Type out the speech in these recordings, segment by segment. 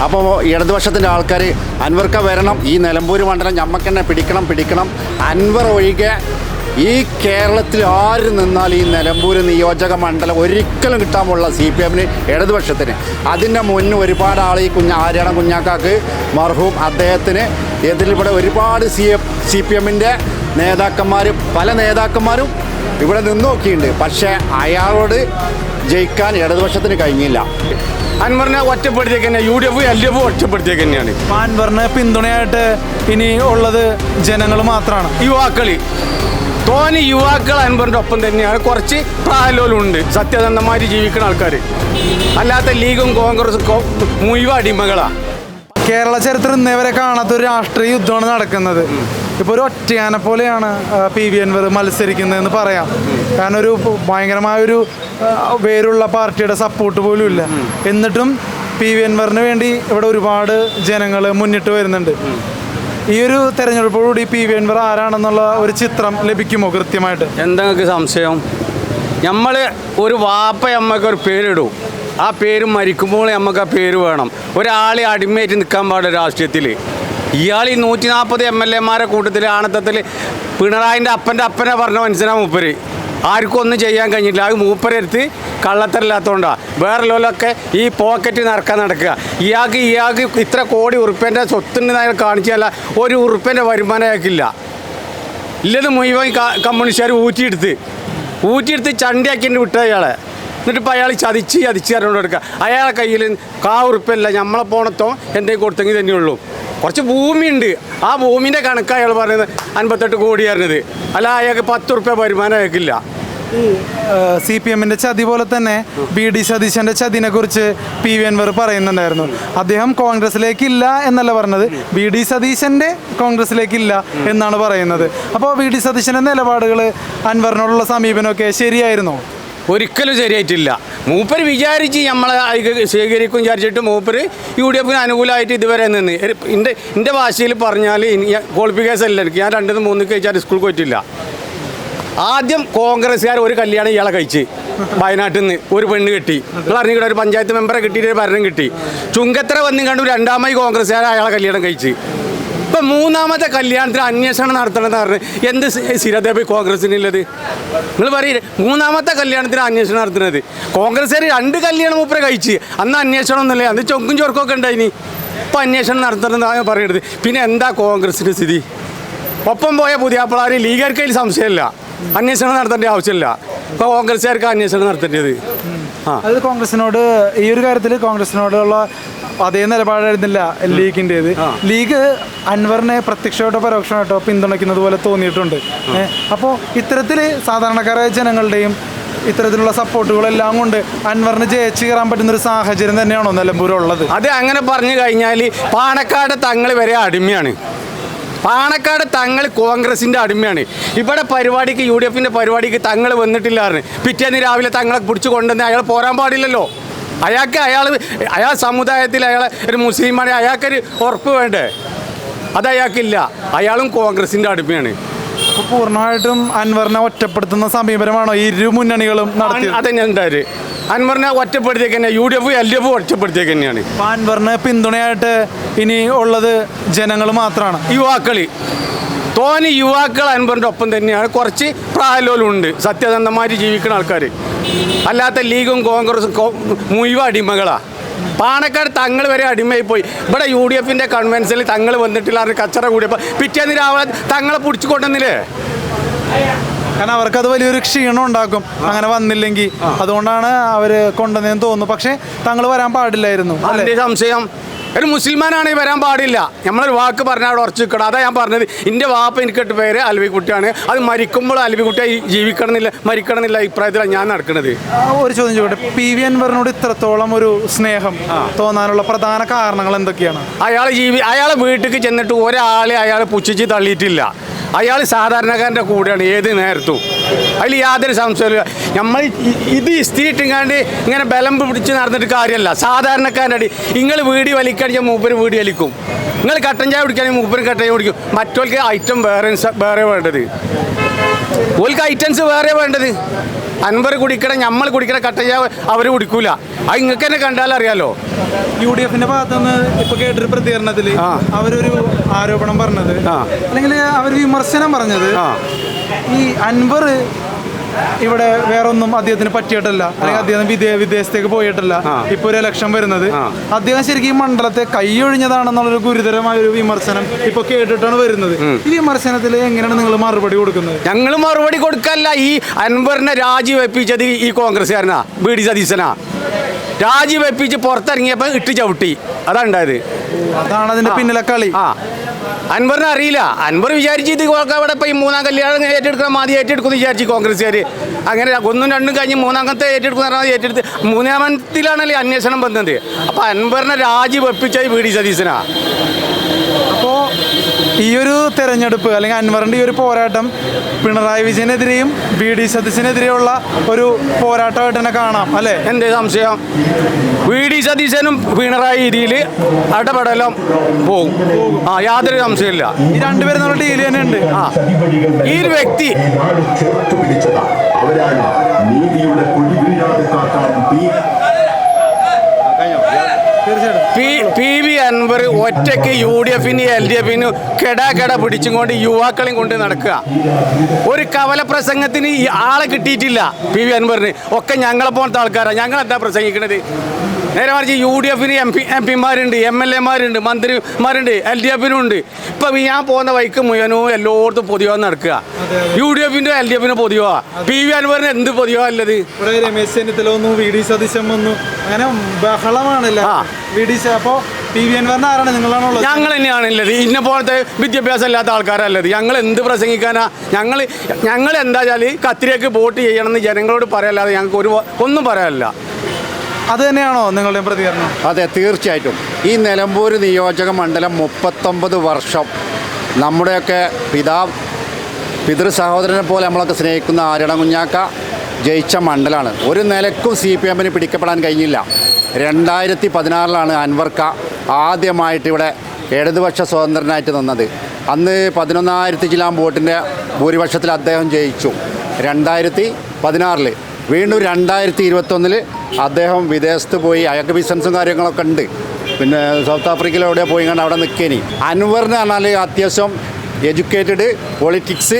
അപ്പോൾ ഇടതുപക്ഷത്തിൻ്റെ ആൾക്കാർ അൻവർക്ക് വരണം, ഈ നിലമ്പൂർ മണ്ഡലം ഞമ്മക്ക് തന്നെ പിടിക്കണം. അൻവർ ഒഴികെ ഈ കേരളത്തിൽ ആര് നിന്നാൽ ഈ നിലമ്പൂർ നിയോജക മണ്ഡലം ഒരിക്കലും കിട്ടാൻ പോലുള്ള CPM-ന് ഇടതുപക്ഷത്തിന്. അതിൻ്റെ മുന്നേ ഒരുപാട് ആൾ ഈ ആര്യാടൻ കുഞ്ഞാക്കാക്ക് മർഹൂം അദ്ദേഹത്തിന് എതിരിവിടെ ഒരുപാട് CPM-ൻ്റെ പല നേതാക്കന്മാരും ഇവിടെ നിന്ന് നോക്കിയിട്ടുണ്ട്. പക്ഷേ അയാളോട് ജയിക്കാൻ ഇടതുപക്ഷത്തിന് കഴിഞ്ഞില്ല. അൻവറിനെ ഒറ്റപ്പെടുത്തിയേക്ക് തന്നെ UDF LDF ഒറ്റപ്പെടുത്തിയേക്ക് തന്നെയാണ്. അൻവറിന് പിന്തുണയായിട്ട് ഇനി ഉള്ളത് ജനങ്ങൾ മാത്രമാണ്. തോന്നി യുവാക്കൾ അൻവറിൻ്റെ ഒപ്പം തന്നെയാണ്. കുറച്ച് പ്രായലോലുണ്ട്, സത്യസന്ധമായിട്ട് ജീവിക്കുന്ന ആൾക്കാർ. അല്ലാത്ത ലീഗും കോൺഗ്രസും മുഴുവൻ അടിമകളാണ്. കേരള ചരിത്രം ഇന്നേവരെ കാണാത്തൊരു രാഷ്ട്രീയ യുദ്ധമാണ് നടക്കുന്നത്. ഇപ്പോൾ ഒരു ഒറ്റയാനെ പോലെയാണ് PV അൻവർ മത്സരിക്കുന്നതെന്ന് പറയാം. കാരണം ഒരു ഭയങ്കരമായൊരു വേരുള്ള പാർട്ടിയുടെ സപ്പോർട്ട് പോലും ഇല്ല. എന്നിട്ടും PV അൻവറിന് വേണ്ടി ഇവിടെ ഒരുപാട് ജനങ്ങൾ മുന്നിട്ട് വരുന്നുണ്ട്. ഈ ഒരു തെരഞ്ഞെടുപ്പോടുകൂടി PV അൻവർ ആരാണെന്നുള്ള ഒരു ചിത്രം ലഭിക്കുമോ കൃത്യമായിട്ട്? എന്തെങ്കിലും സംശയം? നമ്മൾ ഒരു വാപ്പയമ്മക്ക് ഒരു പേരിടും, ആ പേര് മരിക്കുമ്പോൾ നമുക്ക് ആ പേര് വേണം. ഒരാളെ അടിമയായിട്ട് നിൽക്കാൻ പാടില്ല രാഷ്ട്രീയത്തിൽ. ഇയാൾ ഈ 140 MLA-മാരെ കൂട്ടത്തിൽ ആണത്തത്തിൽ പിണറായിൻ്റെ അപ്പനെ പറഞ്ഞ മനസ്സിലാണ് മൂപ്പര്. ആർക്കും ഒന്നും ചെയ്യാൻ കഴിഞ്ഞില്ല. അത് മൂപ്പരെടുത്ത് കള്ളത്തരമില്ലാത്തതുകൊണ്ടാണ്. വേറെ ലോലൊക്കെ ഈ പോക്കറ്റ് നടക്കുക. ഇയാൾക്ക് ഇത്ര കോടി ഉറുപ്പ്യൻ്റെ സ്വത്തുണ്ടെന്ന് അയാൾ കാണിച്ചല്ല, ഒരു ഉറുപ്പ്യൻ്റെ വരുമാനം അയാൾക്കില്ല. ഇല്ലത് മുഴുവൻ കമ്മ്യൂണിസ്റ്റുകാർ ഊറ്റിയെടുത്ത് ചണ്ടിയാക്കിയിട്ട് വിട്ട അയാളെ. എന്നിട്ട് ഇപ്പോൾ അയാൾ ചതിച്ച് അറിഞ്ഞുകൊണ്ട് എടുക്കുക. അയാളെ കയ്യിൽ ഉറുപ്പ്യല്ല, നമ്മളെ പോണത്തോ എന്തെങ്കിലും കൊടുത്തെങ്കിൽ തന്നെയുള്ളൂ. കുറച്ച് ഭൂമിയുണ്ട്, ആ ഭൂമിൻ്റെ കണക്ക് അയാൾ പറയുന്നത് 58 കോടി പറഞ്ഞത്. അല്ല, അയാൾക്ക് 10 ഉറുപ്പ്യ വരുമാനം അയാൾക്കില്ല. CPM-ന്റെ ചതി പോലെ തന്നെ BD സതീശൻ്റെ ചതിനെ കുറിച്ച് PV അൻവർ പറയുന്നുണ്ടായിരുന്നു. അദ്ദേഹം കോൺഗ്രസിലേക്കില്ല എന്നല്ല പറഞ്ഞത്, BD സതീശൻ്റെ കോൺഗ്രസിലേക്കില്ല എന്നാണ് പറയുന്നത്. അപ്പോൾ BD സതീശൻ്റെ നിലപാടുകൾ, അൻവറിനോടുള്ള സമീപനമൊക്കെ ശരിയായിരുന്നോ? ഒരിക്കലും ശരിയായിട്ടില്ല. മൂപ്പര് വിചാരിച്ച് നമ്മളെ സ്വീകരിക്കും വിചാരിച്ചിട്ട് മൂപ്പര് UDF-ന് അനുകൂലമായിട്ട് ഇതുവരെ നിന്ന്. എൻ്റെ ഭാഷയിൽ പറഞ്ഞാൽ ക്വാളിഫിക്കേഷൻ അല്ല എനിക്ക്. ഞാൻ 2-3 കഴിച്ചാൽ സ്കൂളിൽ പോയിട്ടില്ല. ആദ്യം കോൺഗ്രസ്സുകാർ ഒരു കല്യാണം ഇയാളെ കഴിച്ച് വയനാട്ടിൽ നിന്ന് ഒരു പെണ്ണ് കിട്ടി. നിങ്ങൾ അറിഞ്ഞിട്ട് ഒരു പഞ്ചായത്ത് മെമ്പറെ കിട്ടിയിട്ട് ഒരു ഭരണം കിട്ടി. ചുങ്കത്തറ വന്നും കണ്ടു രണ്ടാമത് കോൺഗ്രസ്സുകാർ അയാളെ കല്യാണം കഴിച്ച്. ഇപ്പം 3-ാമത്തെ കല്യാണത്തിന് അന്വേഷണം നടത്തണമെന്ന് പറഞ്ഞ് എന്ത് സ്ഥിരത കോൺഗ്രസിനുള്ളത്? നിങ്ങൾ പറയില്ലേ, 3-ാമത്തെ കല്യാണത്തിന് അന്വേഷണം നടത്തുന്നത്? കോൺഗ്രസ്സുകാർ 2 കല്യാണം മൂപ്പരെ കഴിച്ച്. അന്ന് അന്വേഷണം ഒന്നുമില്ല, അന്ന് ചൊങ്കും ചൊർക്കൊക്കെ ഉണ്ടായിനി. ഇപ്പം അന്വേഷണം നടത്തണമെന്നാണ് പറയണത്. പിന്നെ എന്താ കോൺഗ്രസിൻ്റെ സ്ഥിതി? ഒപ്പം പോയ പുതിയാപ്പിളാർ ലീഗുകാർക്ക് അതിൽ സംശയമില്ല, അന്വേഷണം നടത്തേണ്ട ആവശ്യമില്ല. ഇപ്പോൾ കോൺഗ്രസ്സുകാർക്ക് അന്വേഷണം നടത്തേണ്ടത്. അത് കോൺഗ്രസിനോട് ഈ ഒരു കാര്യത്തിൽ കോൺഗ്രസിനോടുള്ള അതേ നിലപാടായിരുന്നില്ല ലീഗിൻ്റേത്. ലീഗ് അൻവറിനെ പ്രത്യക്ഷമായിട്ടോ പരോക്ഷമായിട്ടോ പിന്തുണയ്ക്കുന്നത് പോലെ തോന്നിയിട്ടുണ്ട്. അപ്പോൾ ഇത്തരത്തിൽ സാധാരണക്കാരായ ജനങ്ങളുടെയും ഇത്തരത്തിലുള്ള സപ്പോർട്ടുകളെല്ലാം കൊണ്ട് അൻവറിന് ജയിച്ച് കയറാൻ പറ്റുന്നൊരു സാഹചര്യം തന്നെയാണോ നിലമ്പൂരുള്ളത്? അത് അങ്ങനെ പറഞ്ഞു കഴിഞ്ഞാൽ പാണക്കാട് തങ്ങൾ വരെ അടിമയാണ്. പാണക്കാട് തങ്ങൾ കോൺഗ്രസിൻ്റെ അടിമയാണ്. ഇവിടെ പരിപാടിക്ക് UDF-ൻ്റെ പരിപാടിക്ക് തങ്ങൾ വന്നിട്ടില്ലായിരുന്നു. പിറ്റേന്ന് രാവിലെ തങ്ങളെ പിടിച്ച് കൊണ്ടുവന്ന് അയാൾ പോരാൻ പാടില്ലല്ലോ. അയാൾ സമുദായത്തിൽ ഒരു മുസ്ലിമാണ്, അയാൾക്കൊരു ഉറപ്പ് വേണ്ടേ? അത് അയാൾക്കില്ല. അയാളും കോൺഗ്രസിൻ്റെ അടിമയാണ്. അപ്പോൾ പൂർണ്ണമായിട്ടും അൻവറിനെ ഒറ്റപ്പെടുത്തുന്ന സമീപനമാണോ ഈ ഇരു മുന്നണികളും നടത്തി? അതന്നെ ഉണ്ടായത്. അൻവറിനെ ഒറ്റപ്പെടുത്തിയേക്ക് തന്നെ UDF LDF ഒറ്റപ്പെടുത്തിയേക്ക് തന്നെയാണ്. അൻവറിന് പിന്തുണയായിട്ട് ഇനി ഉള്ളത് ജനങ്ങൾ മാത്രമാണ്. തോന്നി യുവാക്കൾ അൻവറിൻ്റെ ഒപ്പം തന്നെയാണ്. കുറച്ച് പ്രായലോലുണ്ട്, സത്യസന്ധമായിട്ട് ജീവിക്കുന്ന ആൾക്കാർ. അല്ലാത്ത ലീഗും കോൺഗ്രസും മുഴുവൻ അടിമകളാണ്. പാണക്കാട് തങ്ങൾ വരെ അടിമയായി പോയി. ഇവിടെ UDF-ൻ്റെ കൺവെൻഷനിൽ തങ്ങൾ വന്നിട്ടില്ല, കച്ചറ കൂടിയപ്പോൾ പിറ്റേന്ന് രാവിലെ തങ്ങളെ പിടിച്ചു കൊണ്ടുവന്നില്ലേ? കാരണം അവർക്കത് വലിയൊരു ക്ഷീണം ഉണ്ടാക്കും അങ്ങനെ വന്നില്ലെങ്കിൽ. അതുകൊണ്ടാണ് അവർ കൊണ്ടുവന്നതെന്ന് തോന്നുന്നു. പക്ഷേ തങ്ങൾ വരാൻ പാടില്ലായിരുന്നു. അതിൻ്റെ സംശയം? ഒരു മുസ്ലിമാനാണെങ്കിൽ വരാൻ പാടില്ല. നമ്മളൊരു വാക്ക് പറഞ്ഞാൽ അവിടെ ഉറച്ചു നിൽക്കണം. അതാണ് ഞാൻ പറഞ്ഞത്. എൻ്റെ വാപ്പ എനിക്കിട്ട് പേര് അൽവിക്കുട്ടിയാണ്. അത് മരിക്കുമ്പോൾ അൽവിക്കുട്ടിയായി മരിക്കണമെന്നില്ല അഭിപ്രായത്തിലാണ് ഞാൻ നടക്കുന്നത്. ഒരു ചോദ്യം ചോദിക്കട്ടെ, PV അൻവറിനോട് ഇത്രത്തോളം ഒരു സ്നേഹം തോന്നാനുള്ള പ്രധാന കാരണങ്ങൾ എന്തൊക്കെയാണ്? അയാളെ വീട്ടിൽ ചെന്നിട്ട് ഒരാളെ അയാൾ പുച്ഛിച്ച് തള്ളിയിട്ടില്ല. അയാൾ സാധാരണക്കാരൻ്റെ കൂടെയാണ് ഏത് നേരത്തും. അതിൽ യാതൊരു സംശയമില്ല. നമ്മൾ ഇത് ഇസ്തിരിട്ടിങ്ങാണ്ട് ഇങ്ങനെ ബലം പിടിച്ച് നടന്നിട്ട് കാര്യമല്ല. സാധാരണക്കാരൻ്റെ അടി നിങ്ങൾ വീടി വലിക്കടിച്ചാൽ മൂപ്പര് വീടി വലിക്കും. നിങ്ങൾ കട്ടൻ ചായ കുടിക്കുകയാണെങ്കിൽ മൂപ്പര് കട്ടൻ ചായ കുടിക്കും. മറ്റവർക്ക് ഐറ്റം വേറെ വേണ്ടത്. ഓൾക്ക് ഐറ്റംസ് വേറെ വേണ്ടത്. അൻവർ കുടിക്കണ നമ്മൾ കുടിക്കണ കട്ടയ അവർ കുടിക്കൂല. അത് നിങ്ങൾക്ക് തന്നെ കണ്ടാൽ അറിയാലോ. UDF ഭാഗത്തുനിന്ന് ഇപ്പൊ കേട്ടൊരു പ്രതികരണത്തിൽ അവരൊരു ആരോപണം പറഞ്ഞത്, അല്ലെങ്കിൽ അവർ വിമർശനം പറഞ്ഞത്, ഈ അൻവർ ഇവിടെ വേറൊന്നും അദ്ദേഹത്തിന് പറ്റിയിട്ടില്ല, അല്ലെങ്കിൽ അദ്ദേഹം വിദേശത്തേക്ക് പോയിട്ടില്ല. ഇപ്പൊ ഒരു ഇലക്ഷൻ വരുന്നത് അദ്ദേഹം ശരിക്കും ഈ മണ്ഡലത്തെ കൈയൊഴിഞ്ഞതാണെന്നുള്ളൊരു ഗുരുതരമായ ഒരു വിമർശനം ഇപ്പൊ കേട്ടിട്ടാണ് വരുന്നത്. ഈ വിമർശനത്തിൽ എങ്ങനെയാണ് നിങ്ങൾ മറുപടി കൊടുക്കുന്നത്? ഞങ്ങൾ മറുപടി കൊടുക്കല്ല. ഈ അൻവറിനെ രാജിവെപ്പിച്ചത് ഈ കോൺഗ്രസ്സുകാരനാ, VD സതീശനാ. രാജിവെപ്പിച്ച് പുറത്തിറങ്ങിയപ്പോൾ ഇട്ട് ചവിട്ടി. അതാ ഉണ്ടായത്. അതാണ് അതിന്റെ പിന്നിലെ കളി. അൻവറിനെ അറിയില്ല. അൻവർ വിചാരിച്ച് ഇത് അവിടെ ഇപ്പം ഈ മൂന്നാം കല്യാണം ഏറ്റെടുക്കണം, ആദ്യം ഏറ്റെടുക്കുമെന്ന് വിചാരിച്ചു കോൺഗ്രസ്സുകാർ. അങ്ങനെ 1ഉം 2ഉം കഴിഞ്ഞ് മൂന്നാമത്തെ ഏറ്റെടുക്കുന്ന ഏറ്റെടുത്ത് 3ാമത്തിലാണല്ലേ അന്വേഷണം വന്നത്. അപ്പം അൻവറിനെ രാജിവെപ്പിച്ചത് VD സതീശനാ. അപ്പോൾ ഈ ഒരു തെരഞ്ഞെടുപ്പ് അല്ലെങ്കിൽ അൻവറിന്റെ ഈ ഒരു പോരാട്ടം പിണറായി വിജയനെതിരെയും VD സതീശനെതിരെയുള്ള ഒരു പോരാട്ടമായിട്ട് തന്നെ കാണാം അല്ലേ? എന്തേ സംശയം? VD സതീശനും പിണറായി രീതിയിൽ ഇടപെടലും പോകും. യാതൊരു സംശയമില്ല. ഈ രണ്ടുപേരും നമ്മുടെ ഡീൽ തന്നെ ഉണ്ട്. ഈ ഒരു വ്യക്തി PV അൻവർ ഒറ്റയ്ക്ക് UDFന് LDFന് കെട പിടിച്ചും കൊണ്ട് യുവാക്കളെയും കൊണ്ട് നടക്കുക. ഒരു കവല പ്രസംഗത്തിന് ഈ ആളെ കിട്ടിയിട്ടില്ല PV അൻവറിന്. ഒക്കെ ഞങ്ങളെ പോലത്തെ ആൾക്കാരാണ്. ഞങ്ങളെന്താ പ്രസംഗിക്കണത്? നേരെ മറിച്ച് UDFന് MP-മാരുണ്ട്, MLA-മാരുണ്ട്, മന്ത്രിമാരുണ്ട്, LDFനും ഉണ്ട്. ഇപ്പം ഞാൻ പോകുന്ന വഴിക്ക് മുഴുവനോ എല്ലായിടത്തും പൊതുവാന്ന് നടക്കുക. UDFന്റെ LDFന് പൊതുവാ. PV അൻവറിന് എന്ത് പൊതുവാ ഉള്ളത്? രമേശ് ചെന്നിത്തല വന്നു, VD സതീശൻ വന്നു, അങ്ങനെ ബഹളമാണല്ലോ. അപ്പോൾ PV അൻവറിന് ആരാണ്? നിങ്ങളാണുള്ളത്? ഞങ്ങൾ തന്നെയാണുള്ളത്. ഇന്ന പോലത്തെ വിദ്യാഭ്യാസം ഇല്ലാത്ത ആൾക്കാരല്ലത്. ഞങ്ങൾ എന്ത് പ്രസംഗിക്കാനാ? ഞങ്ങൾ എന്താ വെച്ചാൽ കത്തിരിക്ക് വോട്ട് ചെയ്യണമെന്ന് ജനങ്ങളോട് പറയാല്ലാതെ ഞങ്ങൾക്ക് ഒന്നും പറയാനില്ല. അത് തന്നെയാണോ നിങ്ങളുടെ പ്രതികരണം? അതെ, തീർച്ചയായിട്ടും. ഈ നിലമ്പൂർ നിയോജക മണ്ഡലം 39 വർഷം നമ്മുടെയൊക്കെ പിതൃ സഹോദരനെ പോലെ നമ്മളൊക്കെ സ്നേഹിക്കുന്ന ആര്യടൻ കുഞ്ഞാക്ക ജയിച്ച മണ്ഡലമാണ്. ഒരു നിലക്കും CPM-ന് പിടിക്കപ്പെടാൻ കഴിഞ്ഞില്ല. 2016 അൻവർക്ക ആദ്യമായിട്ട് ഇവിടെ ഇടതുപക്ഷ സ്വതന്ത്രനായിട്ട് നിന്നത്. അന്ന് 11,000 ചിലാം വോട്ടിൻ്റെ ഭൂരിപക്ഷത്തിൽ അദ്ദേഹം ജയിച്ചു 2016. വീണ്ടും 2021 അദ്ദേഹം വിദേശത്ത് പോയി. അയാൾക്ക് ബിസിനസ്സും കാര്യങ്ങളൊക്കെ ഉണ്ട്. പിന്നെ സൗത്ത് ആഫ്രിക്കയിലെവിടെ പോയി കണ്ട് അവിടെ നിൽക്കേനി. അൻവറിന് പറഞ്ഞാൽ അത്യാവശ്യം എഡ്യൂക്കേറ്റഡ്, പൊളിറ്റിക്സ്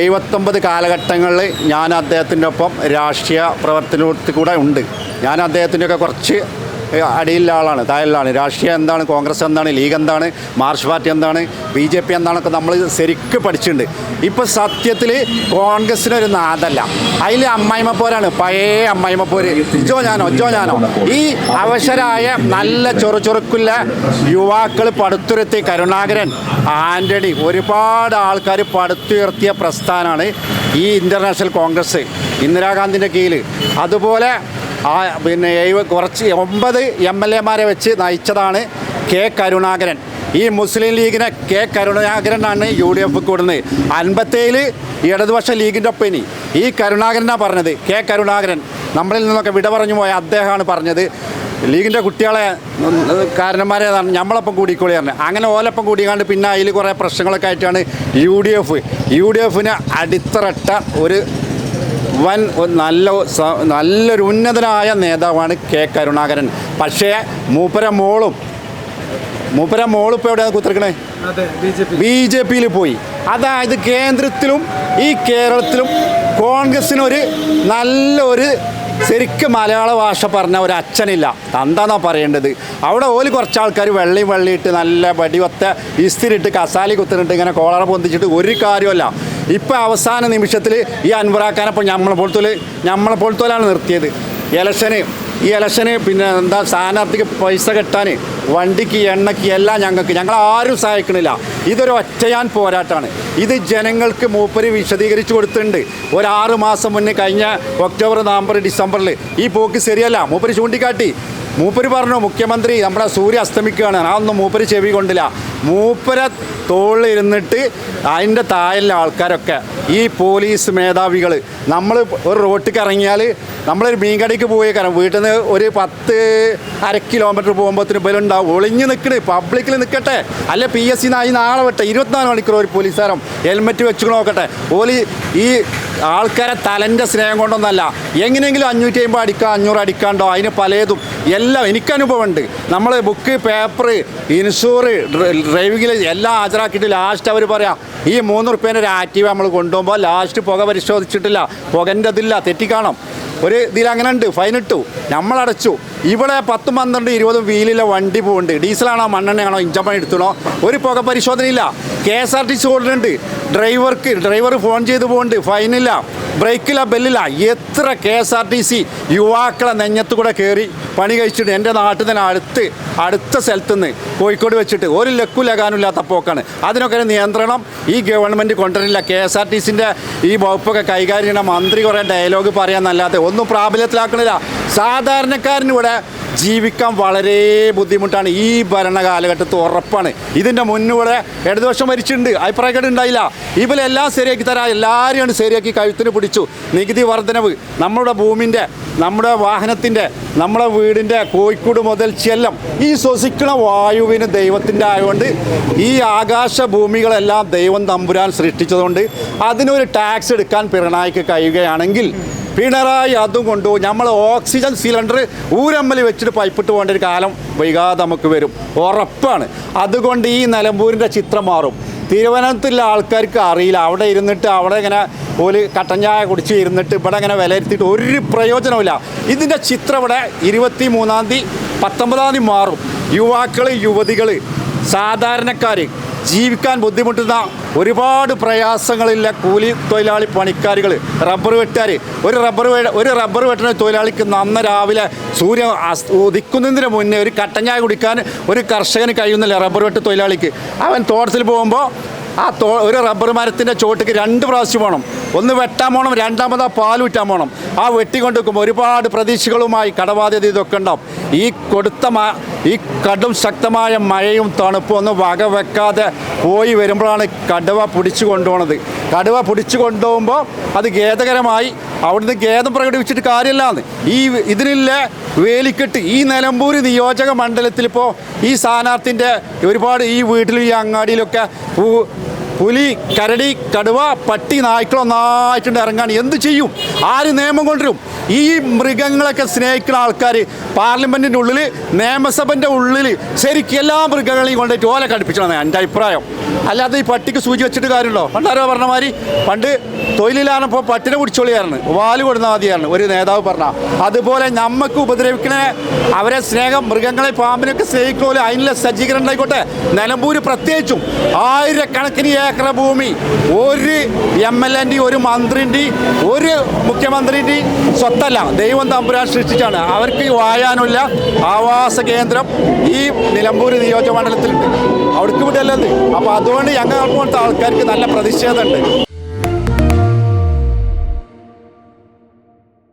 79 കാലഘട്ടങ്ങളിൽ ഞാൻ അദ്ദേഹത്തിൻ്റെ ഒപ്പം രാഷ്ട്രീയ പ്രവർത്തനത്തിൽ കൂടെ ഉണ്ട്. ഞാൻ അദ്ദേഹത്തിൻ്റെയൊക്കെ കുറച്ച് അടിയിലുള്ള ആളാണ്, താഴെയുള്ളതാണ്. രാഷ്ട്രീയം എന്താണ്, കോൺഗ്രസ് എന്താണ്, ലീഗ് എന്താണ്, മാർക്സ് പാർട്ടി എന്താണ്, BJP എന്താണൊക്കെ നമ്മൾ ശരിക്കും പഠിച്ചിട്ടുണ്ട്. ഇപ്പോൾ സത്യത്തിൽ കോൺഗ്രസ്സിനൊരു നാദല്ല. അതിൽ അമ്മായിമപ്പോരാണ്, പഴയ അമ്മായിമപ്പോര്. ഇജോ ഞാനോ ഈ അവശരായ നല്ല ചൊറുക്കുള്ള യുവാക്കൾ പടുത്തുയർത്തി കരുണാകരൻ, ആൻ്റണി, ഒരുപാട് ആൾക്കാർ പടുത്തുയർത്തിയ പ്രസ്ഥാനമാണ് ഈ ഇൻ്റർനാഷണൽ കോൺഗ്രസ് ഇന്ദിരാഗാന്ധിൻ്റെ കീഴിൽ. അതുപോലെ പിന്നെ 9 MLA-മാരെ വെച്ച് നയിച്ചതാണ് K. കരുണാകരൻ. ഈ മുസ്ലിം ലീഗിനെ K. കരുണാകരനാണ് UDF കൂടുന്നത്. 57 ഇടതുപക്ഷ ലീഗിൻ്റെ ഒപ്പം ഈ കരുണാകരനാണ് പറഞ്ഞത്. K. കരുണാകരൻ നമ്മളിൽ നിന്നൊക്കെ വിട പറഞ്ഞു പോയ അദ്ദേഹമാണ് പറഞ്ഞത്, ലീഗിൻ്റെ കുട്ടികളെ കാരണന്മാരെ നമ്മളൊപ്പം കൂടിക്കോളി പറഞ്ഞു. അങ്ങനെ ഓലപ്പം കൂടിക്കാണ്ട് പിന്നെ അതിൽ കുറേ പ്രശ്നങ്ങളൊക്കെ ആയിട്ടാണ് UDF-ന് അടിത്തറട്ട ഒരു നല്ലൊരു ഉന്നതനായ നേതാവാണ് K. കരുണാകരൻ. പക്ഷേ മൂപ്പര മോളും ഇപ്പോൾ എവിടെയാണ് കുത്തിരിക്കണേ? BJP-യിൽ പോയി. അതായത് കേന്ദ്രത്തിലും ഈ കേരളത്തിലും കോൺഗ്രസ്സിനൊരു നല്ലൊരു ശരിക്കും മലയാള ഭാഷ പറഞ്ഞ ഒരു അച്ഛനില്ല. എന്താണെന്നാ പറയേണ്ടത്? അവിടെ ഓല് കുറച്ച് ആൾക്കാർ വെള്ളിയിട്ട് നല്ല വടിവത്ത ഇസ്തിരിട്ട് കസാലി കുത്തിനിട്ട് ഇങ്ങനെ കോളറ പൊന്തിച്ചിട്ട് ഒരു കാര്യമല്ല. ഇപ്പം അവസാന നിമിഷത്തിൽ ഈ അൻവറാക്കാനപ്പോൾ നമ്മളെ പോലത്തോലാണ് നിർത്തിയത്. ഈ ഇലക്ഷന് പിന്നെ എന്താ സ്ഥാനാർത്ഥിക്ക് പൈസ കെട്ടാൻ, വണ്ടിക്ക്, എണ്ണയ്ക്ക് എല്ലാം ഞങ്ങൾ ആരും സഹായിക്കണില്ല. ഇതൊരു ഒറ്റയാൻ പോരാട്ടമാണ്. ഇത് ജനങ്ങൾക്ക് മൂപ്പര് വിശദീകരിച്ചു കൊടുത്തിട്ടുണ്ട്. ഒരു 6 മാസം മുന്നേ, കഴിഞ്ഞ ഒക്ടോബർ, നവംബർ, ഡിസംബറിൽ ഈ പോക്ക് ശരിയല്ല മൂപ്പര് ചൂണ്ടിക്കാട്ടി. മൂപ്പര് പറഞ്ഞു മുഖ്യമന്ത്രി നമ്മുടെ സൂര്യ അസ്തമിക്കുകയാണ്. അതൊന്നും മൂപ്പര് ചെവി കൊണ്ടില്ല. മൂപ്പരെ തോളിലിരുന്നിട്ട് അതിൻ്റെ താഴെയുള്ള ആൾക്കാരൊക്കെ ഈ പോലീസ് മേധാവികൾ നമ്മൾ ഒരു റോട്ടിലേക്ക് ഇറങ്ങിയാൽ നമ്മളൊരു മീൻകടയ്ക്ക് പോയി കാരണം വീട്ടിൽ നിന്ന് ഒരു 1.5 കിലോമീറ്റർ പോകുമ്പോഴത്തേന് ബലുണ്ടാവും ഒളിഞ്ഞ് നിൽക്കണേ പബ്ലിക്കിൽ നിൽക്കട്ടെ അല്ലെ PSC നാളെ വിട്ടെ 24 മണിക്കൂർ ഒരു പോലീസുകാരൻ ഹെൽമെറ്റ് വെച്ച് നോക്കട്ടെ ഓലി ഈ ആൾക്കാരെ തലൻ്റെ സ്നേഹം കൊണ്ടൊന്നല്ല എങ്ങനെയെങ്കിലും 550 അടിക്കാം 500 അടിക്കാണ്ടോ അതിന് പലതും എല്ലാം എനിക്കനുഭവമുണ്ട് നമ്മൾ ബുക്ക് പേപ്പർ ഇൻഷൂർ ഡ്രൈവിങ്ങിൽ എല്ലാം ഹാജരാക്കിയിട്ട് ലാസ്റ്റ് അവർ പറയാം ഈ 3 റുപ്യേൻ്റെ ഒരു ആക്റ്റീവ് നമ്മൾ കൊണ്ടുപോകുമ്പോൾ ലാസ്റ്റ് പുക പരിശോധിച്ചിട്ടില്ല പുകൻ്റെ അതില്ല തെറ്റിക്കാണണം ഒരു ഇതിൽ അങ്ങനെ ഉണ്ട് ഫൈനിട്ടു നമ്മളടച്ചു ഇവിടെ 10, 12, 20 വീലിലെ വണ്ടി പോകുന്നുണ്ട് ഡീസലാണോ മണ്ണെണ്ണയാണോ ഇഞ്ചൻ പണി എടുത്തണോ ഒരു പുക പരിശോധനയില്ല KSRTC ഓടുന്നുണ്ട് ഡ്രൈവർ ഫോൺ ചെയ്ത് പോകുന്നുണ്ട് ഫൈനില്ല ബ്രേക്കില്ല ബെല്ലില്ല എത്ര KSRTC യുവാക്കളെ നെഞ്ഞത്ത് കൂടെ കയറി പണി കഴിച്ചിട്ട് എൻ്റെ നാട്ടിൽ തന്നെ അടുത്ത സ്ഥലത്തുനിന്ന് കോഴിക്കോട് വെച്ചിട്ട് ഒരു ലക്കും ലഗാനുമില്ലാത്ത പോക്കാണ് അതിനൊക്കെ ഒരു നിയന്ത്രണം ഈ ഗവൺമെൻറ് കൊണ്ടുവരില്ല KSRTCൻ്റെ ഈ വകുപ്പൊക്കെ കൈകാര്യം ചെയ്യുന്ന മന്ത്രി കുറേ ഡയലോഗ് പറയാന്നല്ലാതെ ഒന്നും പ്രാബല്യത്തിലാക്കണില്ല സാധാരണക്കാരന് ഇവിടെ ജീവിക്കാൻ വളരെ ബുദ്ധിമുട്ടാണ് ഈ ഭരണ കാലഘട്ടത്തിൽ ഉറപ്പാണ് ഇതിൻ്റെ മുന്നിവിടെ ഇടതുപക്ഷം ഭരിച്ചിട്ടുണ്ട് അഭിപ്രായക്കേട് ഉണ്ടായില്ല ഇവരെല്ലാം ശരിയാക്കി തരാം എല്ലാവരെയും ശരിയാക്കി കഴുത്തിന് പിടിച്ചു നികുതി വർധനവ് നമ്മുടെ ഭൂമിൻ്റെ നമ്മുടെ വാഹനത്തിൻ്റെ നമ്മുടെ വീടിൻ്റെ കോഴിക്കോട് മുതൽ ചെല്ലം ഈ ശ്വസിക്കണ വായുവിന് ദൈവത്തിൻ്റെ ആയതുകൊണ്ട് ഈ ആകാശ ഭൂമികളെല്ലാം ദൈവം തമ്പുരാൻ സൃഷ്ടിച്ചതുകൊണ്ട് അതിനൊരു ടാക്സ് എടുക്കാൻ പിണറായിക്ക് കഴിയുകയാണെങ്കിൽ പിണറായി അതും കൊണ്ടുപോകും നമ്മൾ ഓക്സിജൻ സിലിണ്ടർ ഊരമ്മൽ വെച്ചിട്ട് പൈപ്പിട്ട് പോകേണ്ട ഒരു കാലം വൈകാതെ നമുക്ക് വരും ഉറപ്പാണ് അതുകൊണ്ട് ഈ നിലമ്പൂരിൻ്റെ ചിത്രം മാറും തിരുവനന്തപുരത്തുള്ള ആൾക്കാർക്ക് അറിയില്ല അവിടെ ഇരുന്നിട്ട് അവിടെ ഇങ്ങനെ ഒരു കട്ടൻ ചായ കുടിച്ച് ഇരുന്നിട്ട് ഇവിടെ ഇങ്ങനെ വിലയിരുത്തിയിട്ട് ഒരു പ്രയോജനമില്ല ഇതിൻ്റെ ചിത്രം ഇവിടെ 23-ാം തീയതി 19-ാം തീയതി മാറും യുവാക്കൾ യുവതികൾ സാധാരണക്കാർ ജീവിക്കാൻ ബുദ്ധിമുട്ടുന്ന ഒരുപാട് പ്രയാസങ്ങളില്ല കൂലി തൊഴിലാളി പണിക്കാരികൾ റബ്ബർ വെട്ടുകാർ ഒരു റബ്ബർ വെട്ടുന്ന തൊഴിലാളിക്ക് നന്ന രാവിലെ സൂര്യൻ ഉദിക്കുന്നതിന് മുന്നേ ഒരു കട്ടൻ ചായ കുടിക്കാൻ ഒരു കർഷകന് കഴിയുന്നില്ല റബ്ബർ വെട്ട് തൊഴിലാളിക്ക് അവൻ തോട്ടത്തിൽ പോകുമ്പോൾ ഒരു റബ്ബർ മരത്തിൻ്റെ ചോട്ടിക്ക് 2 പ്രാവശ്യം പോകണം ഒന്ന് വെട്ടാൻ പോകണം രണ്ടാമത് ആ പാൽ വിറ്റാൻ പോകണം ആ വെട്ടിക്കൊണ്ട് വെക്കുമ്പോൾ ഒരുപാട് പ്രതീക്ഷകളുമായി കടബാധ്യത ഇതൊക്കെ ഉണ്ടാവും ഈ കടും ശക്തമായ മഴയും തണുപ്പും ഒന്നും വകവെക്കാതെ പോയി വരുമ്പോഴാണ് കടുവ പിടിച്ചു കൊണ്ടുപോകുന്നത് കടുവ പിടിച്ചു കൊണ്ടുപോകുമ്പോൾ അത് ഖേദകരമായി അവിടുന്ന് ഖേദം പ്രകടിപ്പിച്ചിട്ട് കാര്യമില്ലാന്ന് ഇതിനുള്ള വേലിക്കെട്ട് ഈ നിലമ്പൂർ നിയോജക മണ്ഡലത്തിലിപ്പോൾ ഈ സ്ഥാനാർത്ഥിൻ്റെ ഒരുപാട് ഈ വീട്ടിലും ഈ അങ്ങാടിയിലൊക്കെ പുലി കരടി കടുവ പട്ടി നായ്ക്കളൊന്നായിട്ടുണ്ട് ഇറങ്ങാൻ എന്ത് ചെയ്യും ആര് നിയമം കൊണ്ടുവരും ഈ മൃഗങ്ങളൊക്കെ സ്നേഹിക്കുന്ന ആൾക്കാർ പാർലമെൻറ്റിൻ്റെ ഉള്ളിൽ നിയമസഭൻ്റെ ഉള്ളിൽ ശരിക്കും എല്ലാ മൃഗങ്ങളെയും കൊണ്ടുപോയിട്ട് ഓല കടുപ്പിച്ചതാണ് എൻ്റെ അഭിപ്രായം അല്ലാതെ ഈ പട്ടിക്ക് സൂചി വെച്ചിട്ട് കാര്യമുണ്ടോ പണ്ടാരോ പറഞ്ഞ മാതിരി പണ്ട് തൊഴിലിലാണിപ്പോൾ പട്ടിനെ പിടിച്ചോളിയായിരുന്നു വാല് കൊടുന്ന മതിയായിരുന്നു ഒരു നേതാവ് പറഞ്ഞ അതുപോലെ നമുക്ക് ഉപദ്രവിക്കണ അവരെ സ്നേഹം മൃഗങ്ങളെ പാമ്പിനൊക്കെ സ്നേഹിക്കണ അതിനുള്ള സജ്ജീകരണം ഉണ്ടായിക്കോട്ടെ നിലമ്പൂർ പ്രത്യേകിച്ചും ആയിരക്കണക്കിന് ഏക്കർ ഭൂമി ഒരു MLA ഒരു മന്ത്രിൻ്റെ ഒരു മുഖ്യമന്ത്രിൻ്റെ സ്വത്തല്ല ദൈവം തമ്പുരാൻ സൃഷ്ടിച്ചാണ് അവർക്ക് വായാനുള്ള ആവാസ കേന്ദ്രം ഈ നിലമ്പൂർ നിയോജക മണ്ഡലത്തിലുണ്ട് അവിടേക്ക് വിടല്ലത് അപ്പോൾ അതുകൊണ്ട് ഞങ്ങൾ പോലത്തെ ആൾക്കാർക്ക് നല്ല പ്രതിഷേധമുണ്ട്